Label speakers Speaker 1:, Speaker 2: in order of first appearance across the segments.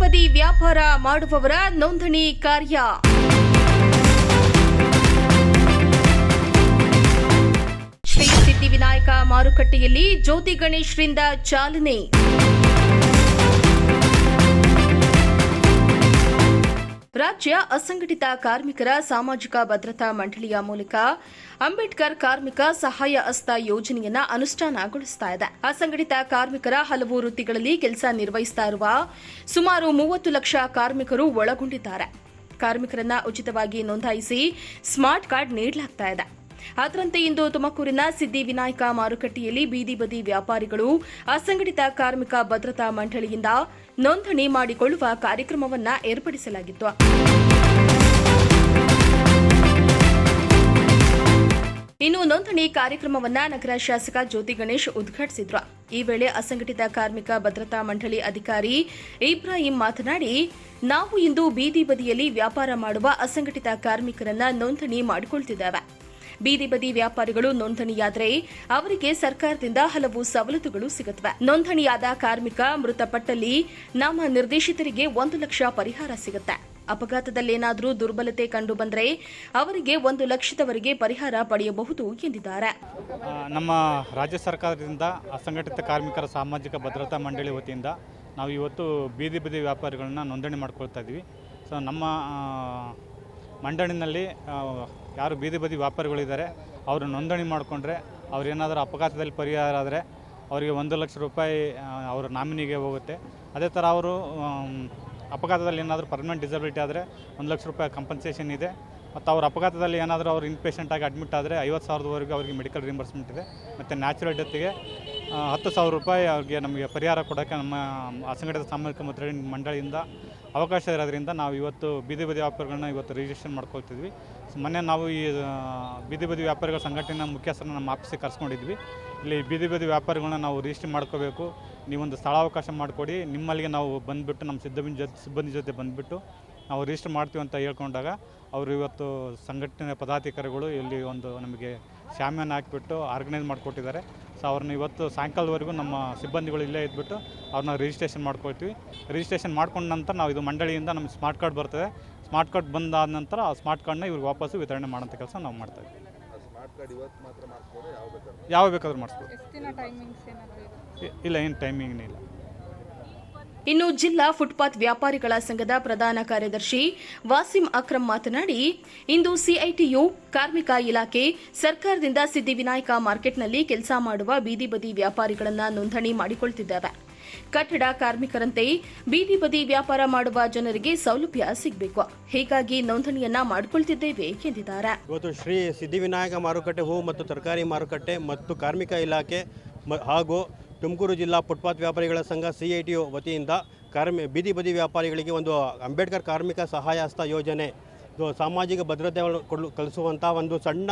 Speaker 1: ಬದಿ ವ್ಯಾಪಾರ ಮಾಡುವವರ ನೋಂದಣಿ ಕಾರ್ಯ. ಶ್ರೀ ಸಿದ್ಧಿವಿನಾಯಕ ಮಾರುಕಟ್ಟೆಯಲ್ಲಿ ಜ್ಯೋತಿ ಗಣೇಶ್ರಿಂದ ಚಾಲನೆ. ರಾಜ್ಯ ಅಸಂಘಟಿತ ಕಾರ್ಮಿಕರ ಸಾಮಾಜಿಕ ಭದ್ರತಾ ಮಂಡಳಿಯ ಮೂಲಕ ಅಂಬೇಡ್ಕರ್ ಕಾರ್ಮಿಕ ಸಹಾಯ ಹಸ್ತ ಯೋಜನೆಯನ್ನು ಅನುಷ್ಠಾನಗೊಳಿಸುತ್ತಾ ಇದೆ. ಅಸಂಘಟಿತ ಕಾರ್ಮಿಕರ ಹಲವು ವೃತ್ತಿಗಳಲ್ಲಿ ಕೆಲಸ ನಿರ್ವಹಿಸುತ್ತಾ ಇರುವ ಸುಮಾರು 30 ಲಕ್ಷ ಕಾರ್ಮಿಕರು ಒಳಗೊಂಡಿದ್ದಾರೆ. ಕಾರ್ಮಿಕರನ್ನ ಉಚಿತವಾಗಿ ನೋಂದಾಯಿಸಿ ಸ್ಮಾರ್ಟ್ ಕಾರ್ಡ್ ನೀಡಲಾಗ್ತಾ ಇದೆ. ಅದರಂತೆ ಇಂದು ತುಮಕೂರಿನ ಸಿದ್ಧಿವಿನಾಯಕ ಮಾರುಕಟ್ಟೆಯಲ್ಲಿ ಬೀದಿ ಬದಿ ವ್ಯಾಪಾರಿಗಳು ಅಸಂಘಟಿತ ಕಾರ್ಮಿಕ ಭದ್ರತಾ ಮಂಡಳಿಯಿಂದ ನೋಂದಣಿ ಮಾಡಿಕೊಳ್ಳುವ ಕಾರ್ಯಕ್ರಮವನ್ನು ಏರ್ಪಡಿಸಲಾಗಿತ್ತು. ಇನ್ನು ನೋಂದಣಿ ಕಾರ್ಯಕ್ರಮವನ್ನು ನಗರ ಶಾಸಕ ಜ್ಯೋತಿ ಗಣೇಶ್ ಉದ್ಘಾಟಿಸಿದ್ರು. ಈ ವೇಳೆ ಅಸಂಘಟಿತ ಕಾರ್ಮಿಕ ಭದ್ರತಾ ಮಂಡಳಿ ಅಧಿಕಾರಿ ಇಬ್ರಾಹಿಂ ಮಾತನಾಡಿ, ನಾವು ಇಂದು ಬೀದಿ ಬದಿಯಲ್ಲಿ ವ್ಯಾಪಾರ ಮಾಡುವ ಅಸಂಘಟಿತ ಕಾರ್ಮಿಕರನ್ನ ನೋಂದಣಿ ಮಾಡಿಕೊಳ್ತಿದ್ದೇವೆ. ಬೀದಿ ಬದಿ ವ್ಯಾಪಾರಿಗಳು ನೋಂದಣಿಯಾದರೆ ಅವರಿಗೆ ಸರ್ಕಾರದಿಂದ ಹಲವು ಸವಲತ್ತುಗಳು ಸಿಗುತ್ತವೆ. ನೋಂದಣಿಯಾದ ಕಾರ್ಮಿಕ ಮೃತಪಟ್ಟಲ್ಲಿ ನಮ್ಮ ನಿರ್ದೇಶಿತರಿಗೆ 1 ಲಕ್ಷ ಪರಿಹಾರ ಸಿಗುತ್ತೆ. ಅಪಘಾತದಲ್ಲೇನಾದರೂ ದುರ್ಬಲತೆ ಕಂಡು ಬಂದರೆ ಅವರಿಗೆ 1 ಲಕ್ಷದವರೆಗೆ ಪರಿಹಾರ ಪಡೆಯಬಹುದು ಎಂದಿದ್ದಾರೆ.
Speaker 2: ನಮ್ಮ ರಾಜ್ಯ ಸರ್ಕಾರದಿಂದ ಅಸಂಘಟಿತ ಕಾರ್ಮಿಕರ ಸಾಮಾಜಿಕ ಭದ್ರತಾ ಮಂಡಳಿ ವತಿಯಿಂದ ನಾವು ಇವತ್ತು ಬೀದಿ ಬದಿ ವ್ಯಾಪಾರಿಗಳನ್ನ ನೋಂದಣಿ ಮಾಡ್ಕೊಳ್ತಾ ಇದ್ದೀವಿ. ಸೊ ನಮ್ಮ ಮಂಡಳಿನಲ್ಲಿ ಯಾರು ಬೀದಿ ಬದಿ ವ್ಯಾಪಾರಿಗಳಿದ್ದಾರೆ ಅವರು ನೋಂದಣಿ ಮಾಡಿಕೊಂಡ್ರೆ ಅವ್ರೇನಾದರೂ ಅಪಘಾತದಲ್ಲಿ ಪರಿಹಾರ ಆದರೆ ಅವರಿಗೆ 1 ಲಕ್ಷ ರೂಪಾಯಿ ಅವರ ನಾಮಿನಿಗೆ ಹೋಗುತ್ತೆ. ಅದೇ ಥರ ಅವರು ಅಪಘಾತದಲ್ಲಿ ಏನಾದರೂ ಪರ್ಮನೆಂಟ್ ಡಿಸಬಿಲಿಟಿ ಆದರೆ 1 ಲಕ್ಷ ರೂಪಾಯಿ ಕಂಪನ್ಸೇಷನ್ ಇದೆ. ಮತ್ತು ಅವ್ರ ಅಪಘಾತದಲ್ಲಿ ಏನಾದರೂ ಅವ್ರು ಇನ್ಪೇಷೆಂಟಾಗಿ ಅಡ್ಮಿಟ್ ಆದರೆ 50,000ವರೆಗೂ ಅವರಿಗೆ ಮೆಡಿಕಲ್ ರಿಂಬರ್ಸ್ಮೆಂಟ್ ಇದೆ. ಮತ್ತು ನ್ಯಾಚುರಲ್ ಡೆತ್ಗೆ 10,000 ರೂಪಾಯಿ ಅವ್ರಿಗೆ ನಮಗೆ ಪರಿಹಾರ ಕೊಡೋಕ್ಕೆ ನಮ್ಮ ಅಸಂಘಟಿತ ಸಾಮಾಜಿಕ ಭದ್ರತಾ ಮಂಡಳಿಯಿಂದ ಅವಕಾಶ ಇರೋದ್ರಿಂದ ನಾವು ಇವತ್ತು ಬೀದಿ ಬದಿ ವ್ಯಾಪಾರಿಗಳನ್ನ ಇವತ್ತು ರಿಜಿಸ್ಟ್ರೇಷನ್ ಮಾಡ್ಕೊಳ್ತಿದ್ವಿ. ಮೊನ್ನೆ ನಾವು ಈ ಬೀದಿ ಬದಿ ವ್ಯಾಪಾರಿಗಳ ಸಂಘಟನೆ ಮುಖ್ಯಸ್ಥರನ್ನ ನಮ್ಮ ಆಫೀಸಿಗೆ ಕರ್ಸ್ಕೊಂಡಿದ್ವಿ. ಇಲ್ಲಿ ಬೀದಿ ಬದಿ ವ್ಯಾಪಾರಿಗಳನ್ನ ನಾವು ರಿಜಿಸ್ಟ್ರ್ ಮಾಡ್ಕೋಬೇಕು, ನೀವೊಂದು ಸ್ಥಳಾವಕಾಶ ಮಾಡಿಕೊಡಿ, ನಿಮ್ಮಲ್ಲಿಗೆ ನಾವು ಬಂದುಬಿಟ್ಟು ನಮ್ಮ ಸಿಬ್ಬಂದಿ ಜೊತೆ ಬಂದುಬಿಟ್ಟು ನಾವು ರಿಜಿಸ್ಟರ್ ಮಾಡ್ತೀವಿ ಅಂತ ಹೇಳ್ಕೊಂಡಾಗ ಅವರು ಇವತ್ತು ಸಂಘಟನೆ ಪದಾಧಿಕಾರಿಗಳು ಇಲ್ಲಿ ಒಂದು ನಮಗೆ ಶಾಮಿಯಾನ ಹಾಕಿಬಿಟ್ಟು ಆರ್ಗನೈಸ್ ಮಾಡಿಕೊಟ್ಟಿದ್ದಾರೆ. ಸೊ ಅವ್ರನ್ನ ಇವತ್ತು ಸಾಯಂಕಾಲದವರೆಗೂ ನಮ್ಮ ಸಿಬ್ಬಂದಿಗಳು ಇಲ್ಲೇ ಇದ್ಬಿಟ್ಟು ಅವ್ರನ್ನ ರಿಜಿಸ್ಟ್ರೇಷನ್ ಮಾಡ್ಕೊಳ್ತೀವಿ. ರಿಜಿಸ್ಟ್ರೇಷನ್ ಮಾಡ್ಕೊಂಡ ನಂತರ ನಾವು ಇದು ಮಂಡಳಿಯಿಂದ ನಮಗೆ ಸ್ಮಾರ್ಟ್ ಕಾರ್ಡ್ ಬರ್ತದೆ. ಸ್ಮಾರ್ಟ್ ಕಾರ್ಡ್ ಬಂದಾದ ನಂತರ ಆ ಸ್ಮಾರ್ಟ್ ಕಾರ್ಡ್ನ ಇವ್ರಿಗೆ ವಾಪಸ್ಸು ವಿತರಣೆ ಮಾಡೋಂಥ ಕೆಲಸ ನಾವು ಮಾಡ್ತಾಯಿದ್ವಿ. ಯಾವ ಬೇಕಾದ್ರೂ ಮಾಡಿಸ್ಬೋದು. ಇಲ್ಲ, ಏನು ಟೈಮಿಂಗ್ ಇಲ್ಲ.
Speaker 1: ಇನ್ನು ಜಿಲ್ಲಾ ಫುಟ್ಪಾತ್ ವ್ಯಾಪಾರಿಗಳ ಸಂಘದ ಪ್ರಧಾನ ಕಾರ್ಯದರ್ಶಿ ವಾಸಿಂ ಅಕ್ರಮ್ ಮಾತನಾಡಿ, ಇಂದು ಸಿಐಟಿಯು ಕಾರ್ಮಿಕ ಇಲಾಖೆ ಸರ್ಕಾರದಿಂದ ಸಿದ್ಧಿವಿನಾಯಕ ಮಾರ್ಕೆಟ್ನಲ್ಲಿ ಕೆಲಸ ಮಾಡುವ ಬೀದಿ ಬದಿ ವ್ಯಾಪಾರಿಗಳನ್ನು ನೋಂದಣಿ ಮಾಡಿಕೊಳ್ತಿದ್ದೇವೆ. ಕಟ್ಟಡ ಕಾರ್ಮಿಕರಂತೆ ಬೀದಿ ಬದಿ ವ್ಯಾಪಾರ ಮಾಡುವ ಜನರಿಗೆ ಸೌಲಭ್ಯ ಸಿಗಬೇಕು, ಹೀಗಾಗಿ ನೋಂದಣಿಯನ್ನ ಮಾಡಿಕೊಳ್ತಿದ್ದೇವೆ ಎಂದಿದ್ದಾರೆ.
Speaker 3: ಇವತ್ತು ಶ್ರೀ ಸಿದ್ಧಿವಿನಾಯಕ ಮಾರುಕಟ್ಟೆ ಹೂ ಮತ್ತು ತರಕಾರಿ ಮಾರುಕಟ್ಟೆ ಮತ್ತು ಕಾರ್ಮಿಕ ಇಲಾಖೆ ಹಾಗೂ ತುಮಕೂರು ಜಿಲ್ಲಾ ಫುಟ್ಪಾತ್ ವ್ಯಾಪಾರಿಗಳ ಸಂಘ ಸಿಐಟಿಯು ವತಿಯಿಂದ ಬೀದಿ ಬದಿ ವ್ಯಾಪಾರಿಗಳಿಗೆ ಒಂದು ಅಂಬೇಡ್ಕರ್ ಕಾರ್ಮಿಕ ಸಹಾಯ ಹಸ್ತ ಯೋಜನೆ, ಸಾಮಾಜಿಕ ಭದ್ರತೆಯನ್ನು ಕಲಿಸುವಂಥ ಒಂದು ಸಣ್ಣ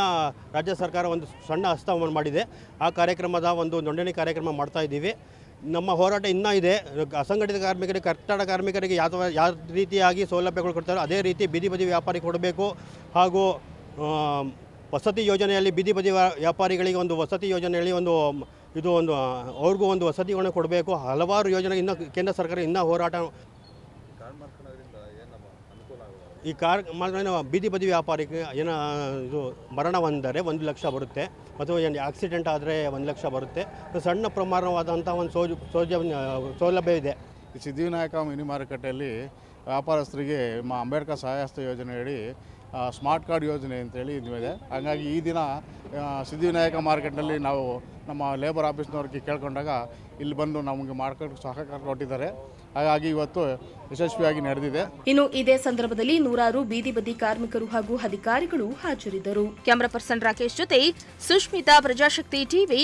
Speaker 3: ರಾಜ್ಯ ಸರ್ಕಾರ ಒಂದು ಸಣ್ಣ ಹಸ್ತವನ್ನು ಮಾಡಿದೆ. ಆ ಕಾರ್ಯಕ್ರಮದ ಒಂದು ನೋಂದಣಿ ಕಾರ್ಯಕ್ರಮ ಮಾಡ್ತಾ ಇದ್ದೀವಿ. ನಮ್ಮ ಹೋರಾಟ ಇನ್ನೂ ಇದೆ. ಅಸಂಘಟಿತ ಕಾರ್ಮಿಕರಿಗೆ, ಕಟ್ಟಡ ಕಾರ್ಮಿಕರಿಗೆ ಯಾವ ರೀತಿಯಾಗಿ ಸೌಲಭ್ಯಗಳು ಕೊಡ್ತಾರೆ ಅದೇ ರೀತಿ ಬೀದಿ ಬದಿ ವ್ಯಾಪಾರಿ ಕೊಡಬೇಕು. ಹಾಗೂ ವಸತಿ ಯೋಜನೆಯಲ್ಲಿ ಬೀದಿ ಬದಿ ವ್ಯಾಪಾರಿಗಳಿಗೆ ಒಂದು ವಸತಿ ಯೋಜನೆಯಲ್ಲಿ ಅವ್ರಿಗೂ ಒಂದು ವಸತಿಗಳನ್ನು ಕೊಡಬೇಕು. ಹಲವಾರು ಯೋಜನೆ ಇನ್ನೂ ಕೇಂದ್ರ ಸರ್ಕಾರ ಇನ್ನೂ ಹೋರಾಟ. ಈ ಬೀದಿ ಬದಿ ವ್ಯಾಪಾರಿಗೆ ಇದು ಮರಣ ಹೊಂದರೆ 1 ಲಕ್ಷ ಬರುತ್ತೆ, ಮತ್ತು ಆಕ್ಸಿಡೆಂಟ್ ಆದರೆ 1 ಲಕ್ಷ ಬರುತ್ತೆ. ಸಣ್ಣ ಪ್ರಮಾಣವಾದಂಥ ಒಂದು ಸೌಲಭ್ಯ ಇದೆ.
Speaker 4: ಈ ಸಿದ್ಧಿವಿನಾಯಕ ಮಿನಿ ಮಾರುಕಟ್ಟೆಯಲ್ಲಿ ವ್ಯಾಪಾರಸ್ಥರಿಗೆ ಅಂಬೇಡ್ಕರ್ ಸಹಾಯ ಹಸ್ತ ಯೋಜನೆಯಡಿ ಸ್ಮಾರ್ಟ್ ಕಾರ್ಡ್ ಯೋಜನೆ ಅಂತೇಳಿ ಇದೆ. ಹಾಗಾಗಿ ಈ ದಿನ ಸಿದ್ಧಿವಿನಾಯಕ ಮಾರ್ಕೆಟ್ನಲ್ಲಿ ನಾವು ನಮ್ಮ ಲೇಬರ್ ಆಫೀಸ್ನವ್ರಿಗೆ ಕೇಳ್ಕೊಂಡಾಗ ಇಲ್ಲಿ ಬಂದು ನಮಗೆ ಮಾರ್ಕೆಟ್ ಸಹಕಾರ ಕೊಟ್ಟಿದ್ದಾರೆ. ಹಾಗಾಗಿ ಇವತ್ತು ಯಶಸ್ವಿಯಾಗಿ ನಡೆದಿದೆ.
Speaker 1: ಇನ್ನು ಇದೇ ಸಂದರ್ಭದಲ್ಲಿ ನೂರಾರು ಬೀದಿ ಬದಿ ಕಾರ್ಮಿಕರು ಹಾಗೂ ಅಧಿಕಾರಿಗಳು ಹಾಜರಿದ್ದರು. ಕ್ಯಾಮರಾ ಪರ್ಸನ್ ರಾಕೇಶ್ ಜೊತೆ ಸುಷ್ಮಿತಾ, ಪ್ರಜಾಶಕ್ತಿ ಟಿವಿ.